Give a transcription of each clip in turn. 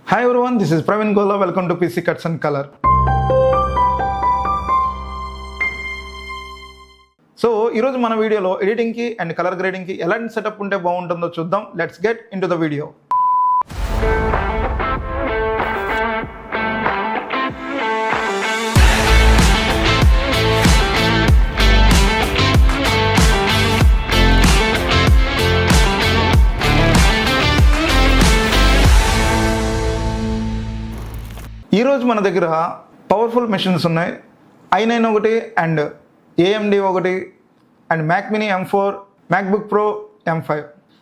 Hi everyone, this is Praveen Gola. Welcome to PC Cuts and Color. So ఈరోజు మన వీడియోలో ఎడిటింగ్కి and colour గ్రేడింగ్కి ఎలాంటి setup ఉంటే బాగుంటుందో చూద్దాం. Let's get into the video. ఈరోజు మన దగ్గర పవర్ఫుల్ మెషిన్స్ ఉన్నాయి. i9 ఒకటి అండ్ AMD ఒకటి and Mac mini M4, MacBook Pro M5.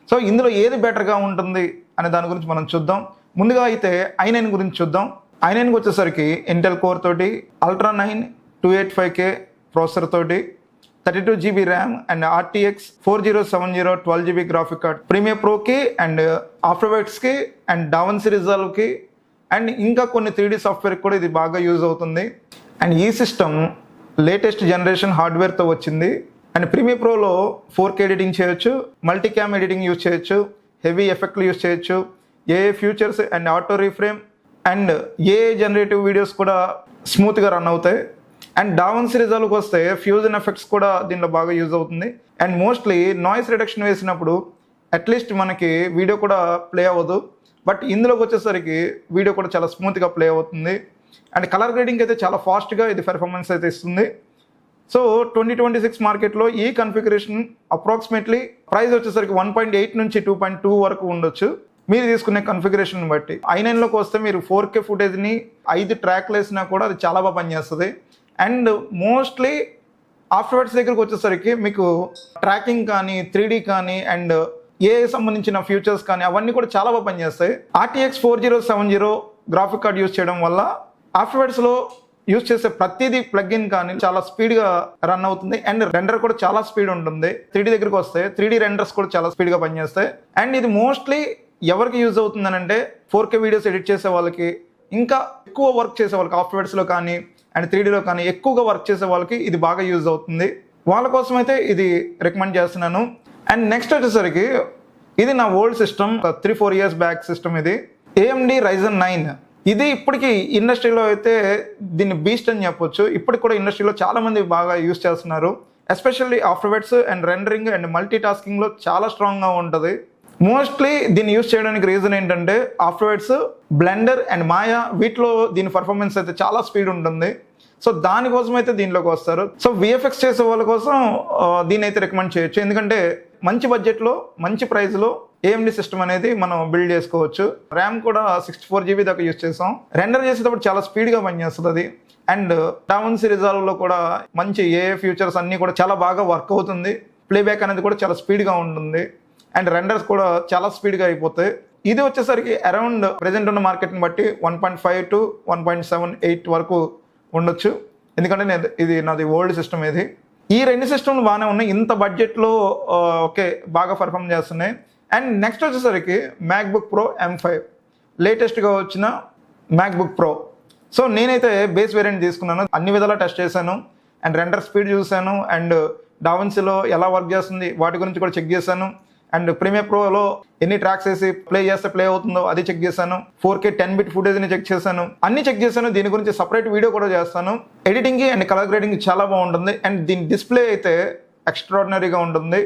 So ఇందులో ఏది బెటర్గా ఉంటుంది అనే దాని గురించి మనం చూద్దాం. ముందుగా అయితే i9 గురించి చూద్దాం. i9కి వచ్చేసరికి ఇంటెల్ కోర్ తోటి Ultra 9 285K ప్రాసెసర్ తోటి 32GB RAM and RTX 4070 12GB graphic card, Premiere ప్రోకి అండ్ ఆఫ్టర్ ఎఫెక్ట్స్కి అండ్ DaVinci రిజాల్వ్కి అండ్ ఇంకా కొన్ని 3D సాఫ్ట్వేర్కి కూడా ఇది బాగా యూజ్ అవుతుంది. అండ్ ఈ సిస్టమ్ లేటెస్ట్ జనరేషన్ హార్డ్వేర్తో వచ్చింది. అండ్ ప్రీమియర్ ప్రోలో 4K ఎడిటింగ్ చేయొచ్చు, మల్టీక్యామ్ ఎడిటింగ్ యూజ్ చేయొచ్చు, హెవీ ఎఫెక్ట్లు యూజ్ చేయొచ్చు, ఏఏ futures and auto reframe and ఏఏ జనరేటివ్ వీడియోస్ కూడా స్మూత్గా రన్ అవుతాయి. అండ్ DaVinci రిజాల్వ్కి వస్తే ఫ్యూజన్ ఎఫెక్ట్స్ కూడా దీనిలో బాగా యూజ్ అవుతుంది. అండ్ మోస్ట్లీ నాయిస్ రిడక్షన్ వేసినప్పుడు అట్లీస్ట్ మనకి వీడియో కూడా ప్లే అవ్వదు, బట్ ఇందులోకి వచ్చేసరికి వీడియో కూడా చాలా స్మూత్గా ప్లే అవుతుంది. అండ్ కలర్ గ్రేడింగ్ అయితే చాలా ఫాస్ట్గా ఇది పెర్ఫార్మెన్స్ అయితే ఇస్తుంది. సో 2026 మార్కెట్లో ఈ కన్ఫిగరేషన్ అప్రాక్సిమేట్లీ ప్రైస్ వచ్చేసరికి 1.8 నుంచి 2.2 వరకు ఉండొచ్చు మీరు తీసుకునే కన్ఫిగరేషన్ బట్టి. i9లోకి వస్తే మీరు 4K ఫుటేజ్ని 5 ట్రాక్లు వేసినా కూడా అది చాలా బాగా పనిచేస్తుంది. అండ్ మోస్ట్లీ ఆఫ్టర్వర్డ్స్ దగ్గరకు వచ్చేసరికి మీకు ట్రాకింగ్ కానీ 3D కానీ అండ్ ఏ సంబంధించిన ఫ్యూచర్స్ కానీ అవన్నీ కూడా చాలా బాగా పనిచేస్తాయి. RTX 4070 గ్రాఫిక్ కార్డ్ యూజ్ చేయడం వల్ల ఆఫ్టర్వర్డ్స్లో యూజ్ చేసే ప్రతిదీ ప్లగ్ఇన్ కానీ చాలా స్పీడ్గా రన్ అవుతుంది. అండ్ రెండర్ కూడా చాలా స్పీడ్ ఉంటుంది. 3D దగ్గరికి వస్తే 3D రెండర్స్ కూడా చాలా స్పీడ్గా పనిచేస్తాయి. అండ్ ఇది మోస్ట్లీ ఎవరికి యూజ్ అవుతుందని అంటే 4K వీడియోస్ ఎడిట్ చేసే వాళ్ళకి, ఇంకా ఎక్కువ వర్క్ చేసే వాళ్ళకి ఆఫ్టర్వర్డ్స్లో కానీ అండ్ 3Dలో కానీ ఎక్కువగా వర్క్ చేసే వాళ్ళకి ఇది బాగా యూజ్ అవుతుంది. వాళ్ళ కోసం అయితే ఇది రికమెండ్ చేస్తున్నాను. అండ్ నెక్స్ట్ వచ్చేసరికి ఇది నా old system, 3-4 years back system. ఇది AMD Ryzen 9. ఇది ఇప్పటికీ ఇండస్ట్రీలో అయితే దీన్ని బీస్ట్ అని చెప్పొచ్చు. ఇప్పటికి కూడా ఇండస్ట్రీలో చాలామంది బాగా యూజ్ చేస్తున్నారు. Especially afterwards and rendering and multi టాస్కింగ్లో చాలా స్ట్రాంగ్గా ఉంటుంది. మోస్ట్లీ దీన్ని యూజ్ చేయడానికి రీజన్ ఏంటంటే ఆఫ్టర్వర్డ్స్, బ్లెండర్ అండ్ మాయా వీటిలో దీని పర్ఫార్మెన్స్ అయితే చాలా స్పీడ్ ఉంటుంది. సో దానికోసం అయితే దీనిలోకి వస్తారు. సో VFX చేసే వాళ్ళ కోసం దీన్ని అయితే రికమెండ్ చేయొచ్చు. ఎందుకంటే మంచి బడ్జెట్లో మంచి ప్రైస్లో AMD సిస్టమ్ అనేది మనం బిల్డ్ చేసుకోవచ్చు. ర్యామ్ కూడా 64GB దాకా యూజ్ చేసాం. రెండర్ చేసేటప్పుడు చాలా స్పీడ్గా పనిచేస్తుంది అది. అండ్ DaVinci రిజాల్వ్లో కూడా మంచి ఏఏ ఫ్యూచర్స్ అన్నీ కూడా చాలా బాగా వర్క్ అవుతుంది. ప్లేబ్యాక్ అనేది కూడా చాలా స్పీడ్గా ఉంటుంది. అండ్ రెండర్స్ కూడా చాలా స్పీడ్గా అయిపోతాయి. ఇది వచ్చేసరికి అరౌండ్ ప్రెజెంట్ ఉన్న మార్కెట్ని బట్టి 1.5 to 1.78 వరకు ఉండొచ్చు. ఎందుకంటే ఇది నాది ఓల్డ్ సిస్టమ్. ఇది ఈ రెండు సిస్టమ్లు బాగానే ఉన్నాయి. ఇంత బడ్జెట్లో ఓకే బాగా పర్ఫామ్ చేస్తున్నాయి. అండ్ నెక్స్ట్ వచ్చేసరికి MacBook Pro M5 లేటెస్ట్గా వచ్చిన MacBook Pro. సో నేనైతే బేస్ వేరియంట్ తీసుకున్నాను. అన్ని విధాలా టెస్ట్ చేశాను. అండ్ రెండర్ స్పీడ్ చూశాను. అండ్ DaVinciలో ఎలా వర్క్ చేస్తుంది వాటి గురించి కూడా చెక్ చేశాను. అండ్ ప్రీమియర్ ప్రోలో ఎన్ని ట్రాక్స్ వేసి ప్లే చేస్తే ప్లే అవుతుందో అది చెక్ చేశాను. 4K 10-bit ఫుటేజ్ని చెక్ చేశాను. అన్ని చెక్ చేశాను. దీని గురించి సపరేట్ వీడియో కూడా చేస్తాను. ఎడిటింగ్కి అండ్ కలర్ గ్రేడింగ్ చాలా బాగుంటుంది. అండ్ దీని డిస్ప్లే అయితే ఎక్స్ట్రాడినరీగా ఉంటుంది.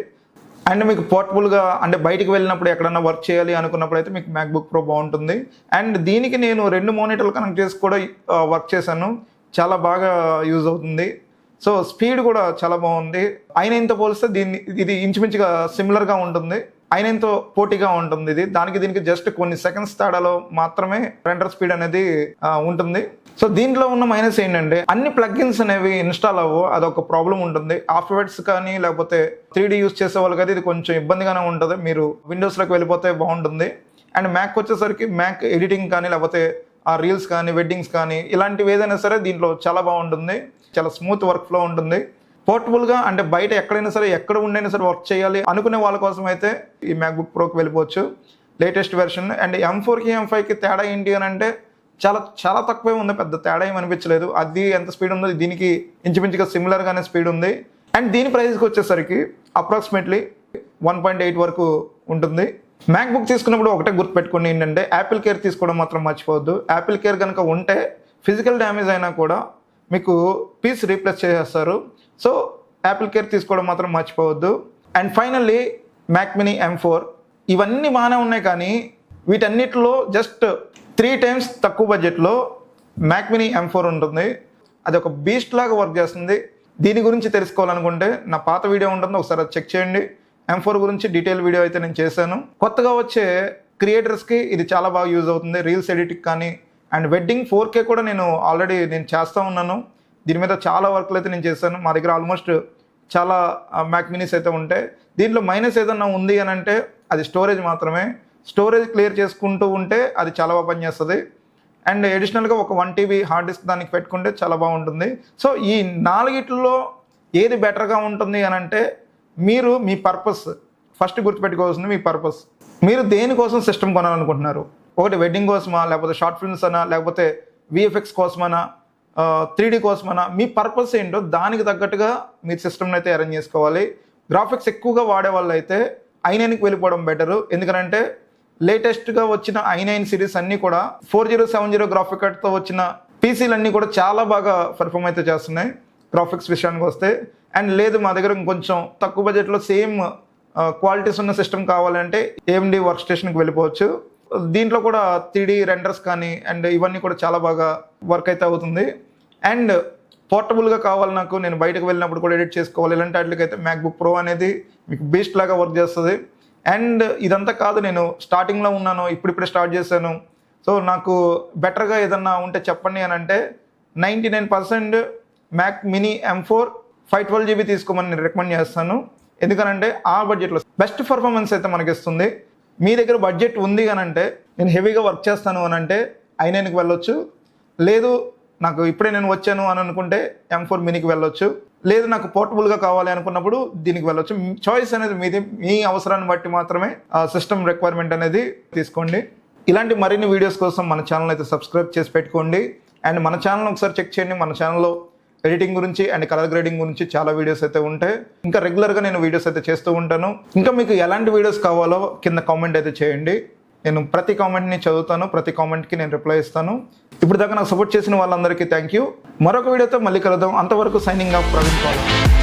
అండ్ మీకు పోర్టబుల్గా అంటే బయటికి వెళ్ళినప్పుడు ఎక్కడన్నా వర్క్ చేయాలి అనుకున్నప్పుడు అయితే మీకు MacBook Pro బాగుంటుంది. అండ్ దీనికి నేను 2 మానిటర్లు కనెక్ట్ చేసి కూడా వర్క్ చేశాను. చాలా బాగా యూజ్ అవుతుంది. సో స్పీడ్ కూడా చాలా బాగుంది. i9తో పోలిస్తే ఇది ఇంచుమించుగా సిమిలర్గా ఉంటుంది. i9తో పోటీగా ఉంటుంది. ఇది దీనికి జస్ట్ కొన్ని సెకండ్స్ తేడాలో మాత్రమే రెండర్ స్పీడ్ అనేది ఉంటుంది. సో దీంట్లో ఉన్న మైనస్ ఏంటంటే అన్ని ప్లగ్ఇన్స్ అనేవి ఇన్స్టాల్ అవ్వవు. అదొక ప్రాబ్లం ఉంటుంది. ఆఫ్టర్వర్డ్స్ కానీ లేకపోతే 3D యూజ్ చేసే వాళ్ళకి అయితే ఇది కొంచెం ఇబ్బందిగానే ఉంటుంది. మీరు విండోస్లోకి వెళ్ళిపోతే బాగుంటుంది. అండ్ మ్యాక్ వచ్చేసరికి మ్యాక్ ఎడిటింగ్ కానీ లేకపోతే ఆ రీల్స్ కానీ వెడ్డింగ్స్ కానీ ఇలాంటివి ఏదైనా సరే దీంట్లో చాలా బాగుంటుంది. చాలా స్మూత్ వర్క్ ఫ్లో ఉంటుంది. పోర్టబుల్గా అంటే బయట ఎక్కడైనా సరే ఎక్కడ ఉండైనా సరే వర్క్ చేయాలి అనుకునే వాళ్ళ కోసం అయితే ఈ MacBook Proకి వెళ్ళిపోవచ్చు, లేటెస్ట్ వెర్షన్. అండ్ M4కి M5కి తేడా ఏంటి అని అంటే చాలా చాలా తక్కువే ఉంది. పెద్ద తేడా ఏమి అనిపించలేదు. అది ఎంత స్పీడ్ ఉందో దీనికి ఇంచుమించుగా సిమిలర్గానే స్పీడ్ ఉంది. అండ్ దీని ప్రైస్కి వచ్చేసరికి అప్రాక్సిమేట్లీ 1.8 వరకు ఉంటుంది. మ్యాక్బుక్ తీసుకున్నప్పుడు ఒకటే గుర్తుపెట్టుకోండి ఏంటంటే యాపిల్ కేర్ తీసుకోవడం మాత్రం మర్చిపోవద్దు. యాపిల్ కేర్ కనుక ఉంటే ఫిజికల్ డ్యామేజ్ అయినా కూడా మీకు పీస్ రీప్లేస్ చేసేస్తారు. సో యాపిల్ కేర్ తీసుకోవడం మాత్రం మర్చిపోవద్దు. And finally Mac mini M4 ఇవన్నీ బాగానే ఉన్నాయి, కానీ వీటన్నిటిలో జస్ట్ 3 times తక్కువ బడ్జెట్లో మ్యాక్ మినీ M4 ఉంటుంది. అది ఒక బీస్ట్ లాగా వర్క్ చేస్తుంది. దీని గురించి తెలుసుకోవాలనుకుంటే నా పాత వీడియో ఉంటుంది, ఒకసారి అది చెక్ చేయండి. M4 గురించి డీటెయిల్ వీడియో అయితే నేను చేశాను. కొత్తగా వచ్చే క్రియేటర్స్కి ఇది చాలా బాగా యూజ్ అవుతుంది, రీల్స్ ఎడిటింగ్ కానీ. అండ్ వెడ్డింగ్ 4K కూడా నేను ఆల్రెడీ చేస్తూ ఉన్నాను. దీని మీద చాలా వర్క్లు అయితే నేను చేశాను. మా దగ్గర ఆల్మోస్ట్ చాలా మ్యాక్ మినీస్ అయితే ఉంటాయి. దీంట్లో మైనస్ ఏదన్నా ఉంది అని అంటే అది స్టోరేజ్ మాత్రమే. స్టోరేజ్ క్లియర్ చేసుకుంటూ ఉంటే అది చాలా బాగా పనిచేస్తుంది. అండ్ అడిషనల్గా ఒక 1 TB హార్డ్ డిస్క్ దానికి పెట్టుకుంటే చాలా బాగుంటుంది. సో ఈ 4 ఏది బెటర్గా ఉంటుంది అని అంటే మీరు మీ పర్పస్ ఫస్ట్ గుర్తుపెట్టుకోవాల్సింది. మీ పర్పస్, మీరు దేనికోసం సిస్టమ్ కొనాలనుకుంటున్నారు? ఒకటి వెడ్డింగ్ కోసమా, లేకపోతే షార్ట్ ఫిల్మ్స్ అనా, లేకపోతే VFX కోసమనా, 3D కోసమనా, మీ పర్పస్ ఏంటో దానికి తగ్గట్టుగా మీరు సిస్టమ్ని అయితే అరేంజ్ చేసుకోవాలి. గ్రాఫిక్స్ ఎక్కువగా వాడే వాళ్ళు అయితే i9కి వెళ్ళిపోవడం బెటరు. ఎందుకంటే లేటెస్ట్గా వచ్చిన i9 సిరీస్ అన్నీ కూడా 4070 గ్రాఫిక్ కార్డ్తో వచ్చిన పీసీలు అన్నీ కూడా చాలా బాగా పెర్ఫామ్ అయితే చేస్తున్నాయి గ్రాఫిక్స్ విషయానికి వస్తే. అండ్ లేదు మా దగ్గర ఇంకొంచెం తక్కువ బడ్జెట్లో సేమ్ క్వాలిటీస్ ఉన్న సిస్టమ్ కావాలంటే AMD వర్క్ స్టేషన్కి వెళ్ళిపోవచ్చు. దీంట్లో కూడా 3D రెండర్స్ కానీ అండ్ ఇవన్నీ కూడా చాలా బాగా వర్క్ అయితే అవుతుంది. అండ్ పోర్టబుల్గా కావాలి నాకు, నేను బయటకు వెళ్ళినప్పుడు కూడా ఎడిట్ చేసుకోవాలి, ఇలాంటి వాటికైతే MacBook Pro అనేది మీకు బీస్ట్ లాగా వర్క్ చేస్తుంది. అండ్ ఇదంతా కాదు, నేను స్టార్టింగ్లో ఉన్నాను, ఇప్పుడిప్పుడే స్టార్ట్ చేశాను. సో నాకు బెటర్గా ఏదన్నా ఉంటే చెప్పండి అని అంటే 99% మ్యాక్ మినీ M4 512 GB తీసుకోమని నేను రికమెండ్ చేస్తాను. ఎందుకనంటే ఆ బడ్జెట్లో బెస్ట్ పర్ఫార్మెన్స్ అయితే మనకి ఇస్తుంది. మీ దగ్గర బడ్జెట్ ఉంది అని అంటే నేను హెవీగా వర్క్ చేస్తాను అని అంటే i9కి వెళ్ళొచ్చు. లేదు నాకు ఇప్పుడే నేను వచ్చాను అని అనుకుంటే M4 మినీకి వెళ్ళొచ్చు. లేదు నాకు పోర్టబుల్గా కావాలి అనుకున్నప్పుడు దీనికి వెళ్ళొచ్చు. చాయిస్ అనేది మీది, మీ అవసరాన్ని బట్టి మాత్రమే సిస్టమ్ రిక్వైర్మెంట్ అనేది తీసుకోండి. ఇలాంటి మరిన్ని వీడియోస్ కోసం మన ఛానల్ అయితే సబ్స్క్రైబ్ చేసి పెట్టుకోండి. అండ్ మన ఛానల్ ఒకసారి చెక్ చేయండి. మన ఛానల్లో ఎడిటింగ్ గురించి అండ్ కలర్ గ్రేడింగ్ గురించి చాలా వీడియోస్ అయితే ఉంటాయి. ఇంకా రెగ్యులర్గా నేను వీడియోస్ అయితే చేస్తూ ఉంటాను. ఇంకా మీకు ఎలాంటి వీడియోస్ కావాలో కింద కామెంట్ అయితే చేయండి. నేను ప్రతి కామెంట్ని చదువుతాను, ప్రతి కామెంట్కి నేను రిప్లై ఇస్తాను. ఇప్పుడు దాకా నాకు సపోర్ట్ చేసిన వాళ్ళందరికీ థ్యాంక్ యూ. మరొక వీడియోతో మళ్ళీ కలుద్దాం. అంతవరకు సైనింగ్ ఆఫ్ ప్రవీణ్.